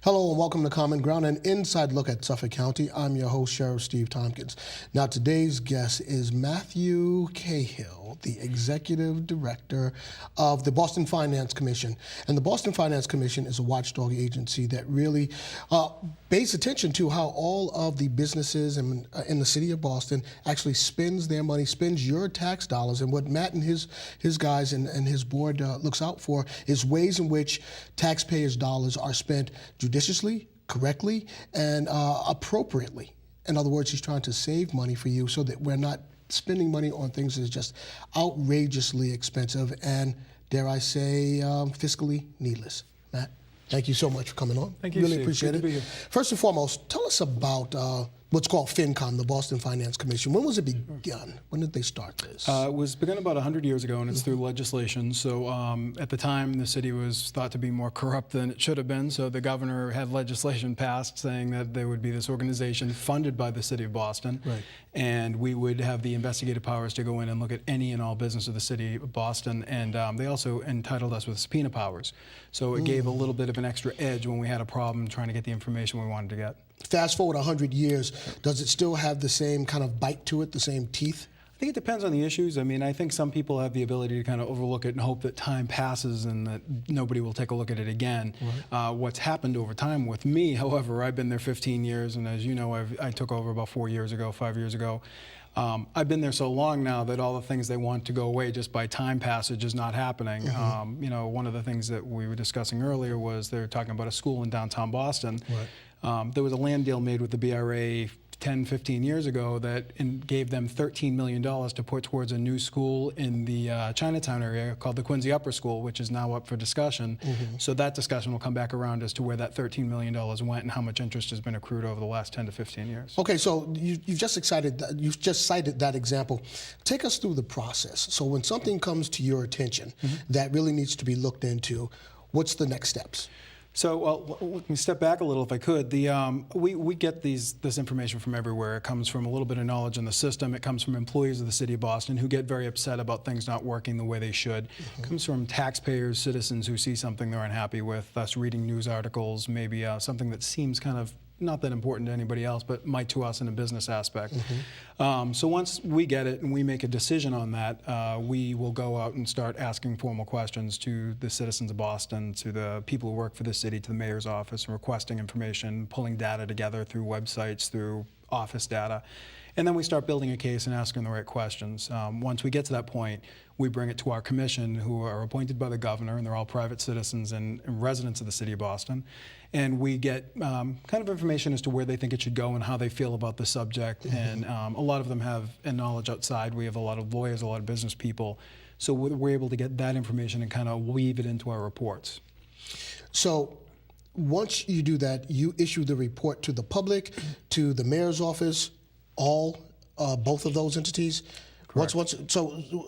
Hello and welcome to Common Ground, an inside look at Suffolk County. I'm your host, Sheriff Steve Tompkins. Now, today's guest is Matthew Cahill, the Executive Director of the Boston Finance Commission. And the Boston Finance Commission is a watchdog agency that really pays attention to how all of the businesses in the city of Boston actually spends their money, spends your tax dollars. And what Matt and his guys and his board looks out for is ways in which taxpayers' dollars are spent judiciously, correctly, and appropriately. In other words, he's trying to save money for you so that we're not spending money on things that is just outrageously expensive and, dare I say, fiscally needless. Matt, thank you so much for coming on. Thank you, really Steve. appreciate Good it. to be here. First and foremost, tell us about what's called FinCom, the Boston Finance Commission. When was it begun? When did they start this? It was begun about 100 years ago, and it's through legislation. So at the time, the city was thought to be more corrupt than it should have been. So the governor had legislation passed saying that there would be this organization funded by the city of Boston. Right. And we would have the investigative powers to go in and look at any and all business of the city of Boston. And they also entitled us with subpoena powers. So it gave a little bit of an extra edge when we had a problem trying to get the information we wanted to get. Fast forward 100 years, does it still have the same kind of bite to it, the same teeth? I think it depends on the issues. I mean, I think some people have the ability to kind of overlook it and hope that time passes and that nobody will take a look at it again. Right. What's happened over time with me, however, I've been there 15 years, and as you know, I took over about 5 years ago. I've been there so long now that all the things they want to go away just by time passage is not happening. You know, one of the things that we were discussing earlier was they're talking about a school in downtown Boston. Right. There was a land deal made with the BRA 10, 15 years ago that gave them $13 million to put towards a new school in the Chinatown area called the Quincy Upper School, which is now up for discussion. So that discussion will come back around as to where that $13 million went and how much interest has been accrued over the last 10 to 15 years. Okay, so you've just cited that example. Take us through the process. So when something comes to your attention that really needs to be looked into, what's the next steps? So, well, let me step back a little if I could. We get this information from everywhere. It comes from a little bit of knowledge in the system. It comes from employees of the city of Boston who get very upset about things not working the way they should. It comes from taxpayers, citizens who see something they're unhappy with, us reading news articles, maybe something that seems kind of not that important to anybody else, but might to us in a business aspect. So once we get it and we make a decision on that, we will go out and start asking formal questions to the citizens of Boston, to the people who work for the city, to the mayor's office, and requesting information, pulling data together through websites, through office data. And then we start building a case and asking the right questions. Once we get to that point, we bring it to our commission, who are appointed by the governor, and they're all private citizens and residents of the city of Boston. And we get kind of information as to where they think it should go and how they feel about the subject. And a lot of them have knowledge outside. We have a lot of lawyers, a lot of business people. So we're able to get that information and kind of weave it into our reports. So once you do that, you issue the report to the public, to the mayor's office, both of those entities?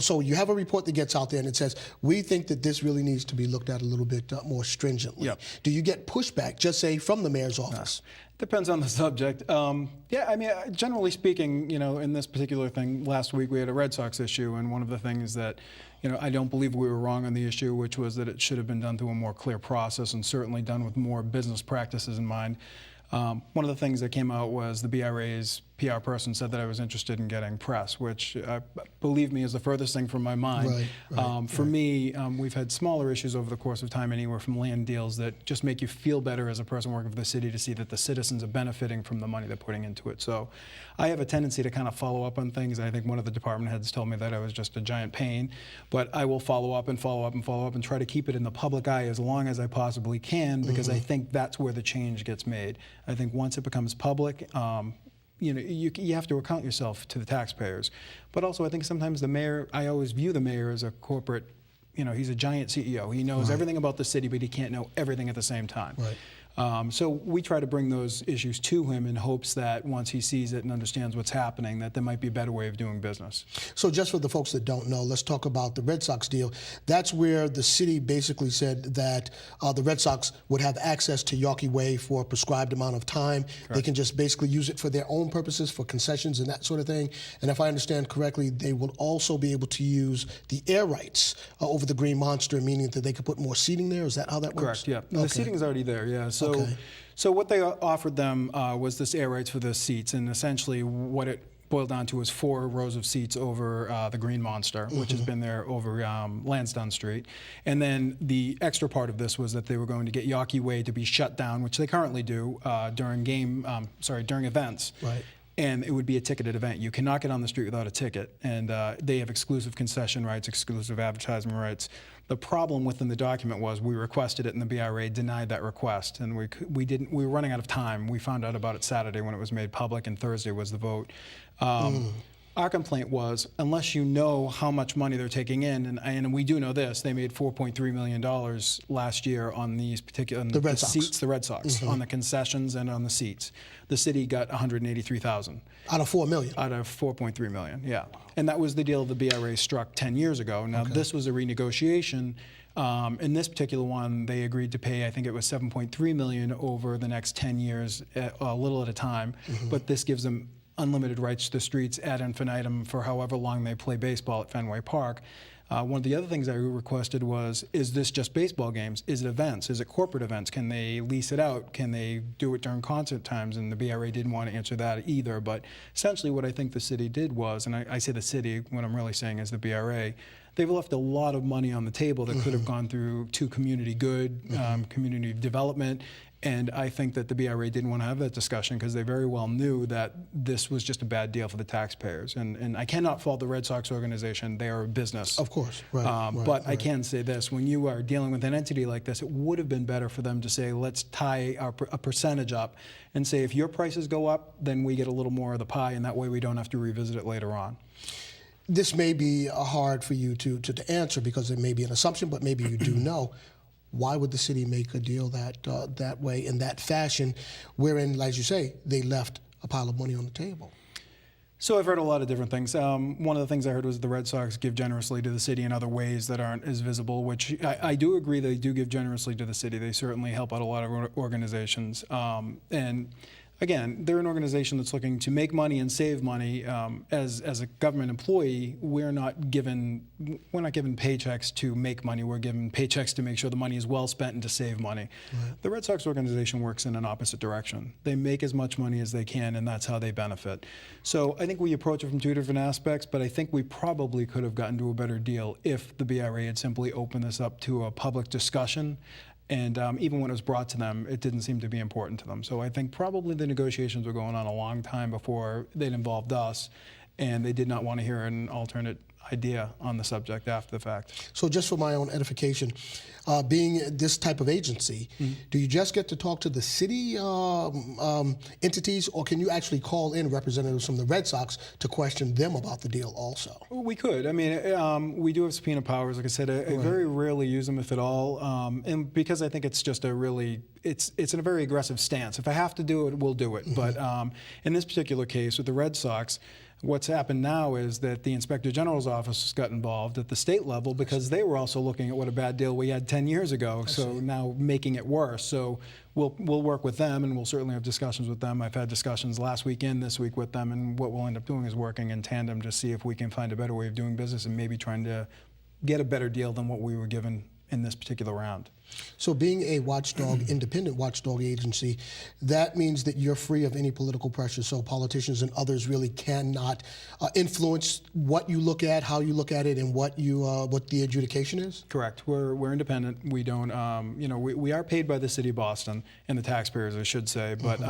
So you have a report that gets out there and it says, we think that this really needs to be looked at a little bit more stringently. Yep. Do you get pushback, just say, from the mayor's office? Depends on the subject. Yeah, I mean, generally speaking, you know, in this particular thing, last week we had a Red Sox issue, and one of the things that, you know, I don't believe we were wrong on the issue, which was that it should have been done through a more clear process and certainly done with more business practices in mind. One of the things that came out was the BRA's PR person said that I was interested in getting press, which, believe me, is the furthest thing from my mind. For me, we've had smaller issues over the course of time, anywhere from land deals that just make you feel better as a person working for the city to see that the citizens are benefiting from the money they're putting into it. So I have a tendency to kind of follow up on things. I think one of the department heads told me that I was just a giant pain, but I will follow up and follow up and follow up and try to keep it in the public eye as long as I possibly can, because I think that's where the change gets made. I think once it becomes public, you know, you have to account yourself to the taxpayers. But also I think sometimes the mayor, I always view the mayor as a corporate, you know, he's a giant CEO. He knows everything about the city, but he can't know everything at the same time. So we try to bring those issues to him in hopes that once he sees it and understands what's happening, that there might be a better way of doing business. So just for the folks that don't know, let's talk about the Red Sox deal. That's where the city basically said that the Red Sox would have access to Yawkey Way for a prescribed amount of time. Correct. They can just basically use it for their own purposes, for concessions and that sort of thing. And if I understand correctly, they will also be able to use the air rights over the Green Monster, meaning that they could put more seating there. Is that how that works? Correct, yeah. Okay. The seating is already there, yeah. So, Okay. so what they offered them was this air rights for the seats, and essentially what it boiled down to was 4 rows of seats over the Green Monster, which has been there over Lansdowne Street. And then the extra part of this was that they were going to get Yawkey Way to be shut down, which they currently do during during events. Right. And it would be a ticketed event. You cannot get on the street without a ticket. And they have exclusive concession rights, exclusive advertisement rights. The problem within the document was we requested it and the BRA denied that request. And we were running out of time. We found out about it Saturday when it was made public, and Thursday was the vote. Our complaint was, unless you know how much money they're taking in, and we do know this, they made $4.3 million last year on these particular The Red Sox. seats, the Red Sox, on the concessions and on the seats. The city got $183,000. Out of $4 million. Out of $4.3 million, yeah. And that was the deal the BRA struck 10 years ago. Now, this was a renegotiation. In this particular one, they agreed to pay, I think it was $7.3 million over the next 10 years, a little at a time. But this gives them unlimited rights to the streets ad infinitum for however long they play baseball at Fenway Park. One of the other things I requested was, is this just baseball games? Is it events? Is it corporate events? Can they lease it out? Can they do it during concert times? And the BRA didn't want to answer that either. But essentially what I think the city did was, and I say the city, what I'm really saying is the BRA, they've left a lot of money on the table that could have gone through to community good, community development. And I think that the BRA didn't want to have that discussion because they very well knew that this was just a bad deal for the taxpayers. And I cannot fault the Red Sox organization. They are a business. Of course, right. But I can say this, when you are dealing with an entity like this, it would have been better for them to say, let's tie a percentage up and say, if your prices go up, then we get a little more of the pie, and that way we don't have to revisit it later on. This may be hard for you to answer because it may be an assumption, but maybe you do know. Why would the city make a deal that way, in that fashion, wherein, as you say, they left a pile of money on the table? So I've heard a lot of different things. One of the things I heard was the Red Sox give generously to the city in other ways that aren't as visible, which I do agree they do give generously to the city. They certainly help out a lot of organizations. And again, they're an organization that's looking to make money and save money. As a government employee, we're not given paychecks to make money. We're given paychecks to make sure the money is well spent and to save money. Right. The Red Sox organization works in an opposite direction. They make as much money as they can, and that's how they benefit. So I think we approach it from 2 different aspects, but I think we probably could have gotten to a better deal if the BRA had simply opened this up to a public discussion. And even when it was brought to them, it didn't seem to be important to them. So I think probably the negotiations were going on a long time before they'd involved us, and they did not want to hear an alternate idea on the subject after the fact. So just for my own edification, being this type of agency, do you just get to talk to the city entities, or can you actually call in representatives from the Red Sox to question them about the deal also? We could. I mean, we do have subpoena powers. Like I said, I very rarely use them, if at all, and because I think it's just it's in a very aggressive stance. If I have to do it, we'll do it. But in this particular case with the Red Sox, what's happened now is that the Inspector General's office got involved at the state level because they were also looking at what a bad deal we had 10 years ago, so now making it worse. So we'll work with them, and we'll certainly have discussions with them. I've had discussions last week and this week with them, and what we'll end up doing is working in tandem to see if we can find a better way of doing business and maybe trying to get a better deal than what we were given in this particular round. So being a watchdog, independent watchdog agency, that means that you're free of any political pressure, so politicians and others really cannot influence what you look at, how you look at it, and what the adjudication is? Correct. We're independent. We don't, we are paid by the city of Boston and the taxpayers, I should say, but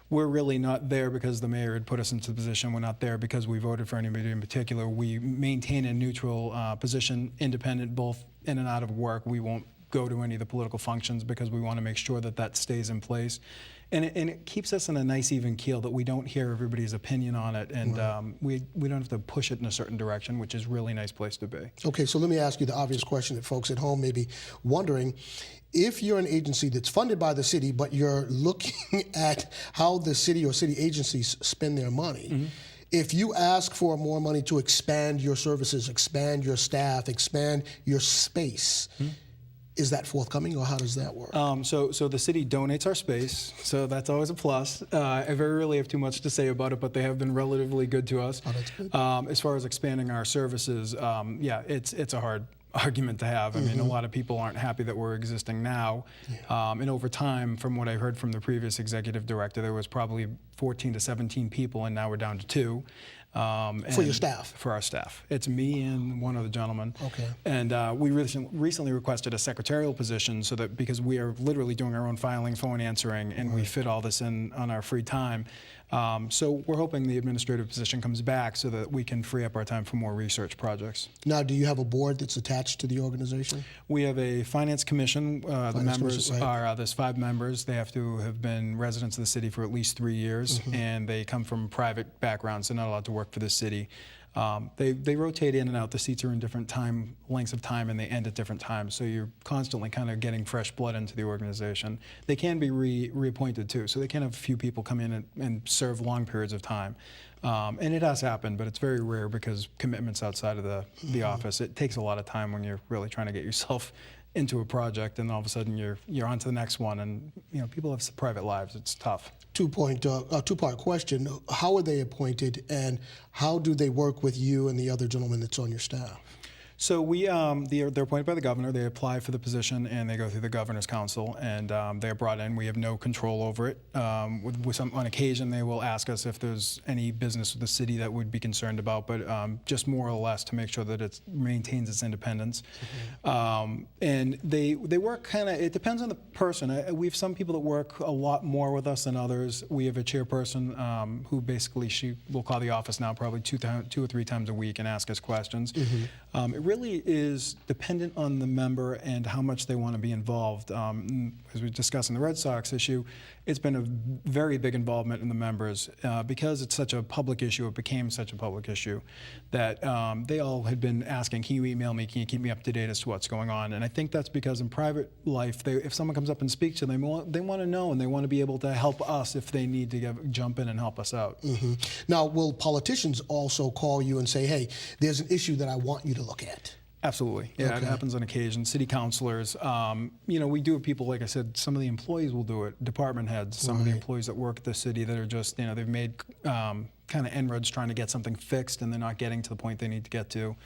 we're really not there because the mayor had put us into the position. We're not there because we voted for anybody in particular. We maintain a neutral position, independent both in and out of work. We won't go to any of the political functions because we want to make sure that that stays in place. And it keeps us in a nice even keel that we don't hear everybody's opinion on it, and we don't have to push it in a certain direction, which is a really nice place to be. Okay, so let me ask you the obvious question that folks at home may be wondering. If you're an agency that's funded by the city, but you're looking at how the city or city agencies spend their money, if you ask for more money to expand your services, expand your staff, expand your space, is that forthcoming, or how does that work? So the city donates our space, so that's always a plus. I very rarely have too much to say about it, but they have been relatively good to us. Oh, that's good. As far as expanding our services, yeah, it's a hard argument to have. I mean, a lot of people aren't happy that we're existing now. And over time, from what I heard from the previous executive director, there was probably 14 to 17 people, and now we're down to 2. For your staff? For our staff. It's me and one other gentleman. Okay. And we recently requested a secretarial position so that, because we are literally doing our own filing, phone answering, and we fit all this in on our free time. So we're hoping the administrative position comes back so that we can free up our time for more research projects. Now, do you have a board that's attached to the organization? We have a finance commission. The members commission, right. are, there's 5 members. They have to have been residents of the city for at least 3 years, and they come from private backgrounds. They're not allowed to work for the city. They rotate in and out. The seats are in different lengths of time, and they end at different times. So you're constantly kind of getting fresh blood into the organization. They can be reappointed too, so they can have a few people come in and serve long periods of time. And it has happened, but it's very rare because commitments outside of the office. It takes a lot of time when you're really trying to get yourself into a project, and all of a sudden you're on to the next one. And people have private lives. It's tough. Two-part question. How are they appointed, and how do they work with you and the other gentleman that's on your staff? So they're appointed by the governor. They apply for the position, and they go through the governor's council, and they're brought in. We have no control over it. On occasion, they will ask us if there's any business with the city that we'd be concerned about, but just more or less to make sure that it maintains its independence. And they work kind of, it depends on the person. We have some people that work a lot more with us than others. We have a chairperson who basically, she will call the office now probably 2 or 3 times a week and ask us questions. It really is dependent on the member and how much they want to be involved. As we discussed in the Red Sox issue, it's been a very big involvement in the members because it's such a public issue. It became such a public issue that they all had been asking, can you email me? Can you keep me up to date as to what's going on? And I think that's because in private life, if someone comes up and speaks to them, they want to know, and they want to be able to help us if they need to jump in and help us out. Now, will politicians also call you and say, hey, there's an issue that I want you to look at? Absolutely. Yeah, Okay. It happens on occasion. City councilors, we do have people, like I said, some of the employees will do it, department heads, some of the employees that work at the city that are just, they've made kind of inroads trying to get something fixed, and they're not getting to the point they need to get to.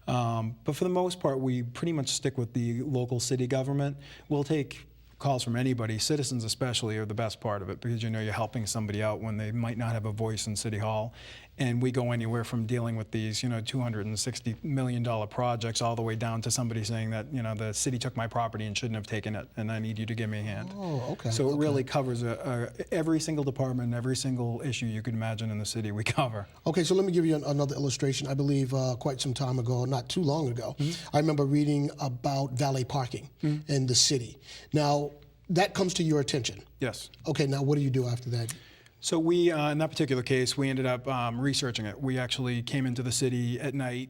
But for the most part, we pretty much stick with the local city government. We'll take calls from anybody. Citizens especially are the best part of it, because you're helping somebody out when they might not have a voice in City Hall. And we go anywhere from dealing with these, $260 million projects all the way down to somebody saying that, the city took my property and shouldn't have taken it, and I need you to give me a hand. Oh, okay. So it really covers every single department, every single issue you could imagine in the city we cover. Okay, so let me give you another illustration. I believe quite some time ago, not too long ago, I remember reading about valet parking in the city. Now, that comes to your attention. Yes. Okay, now what do you do after that? So we, in that particular case, we ended up researching it. We actually came into the city at night,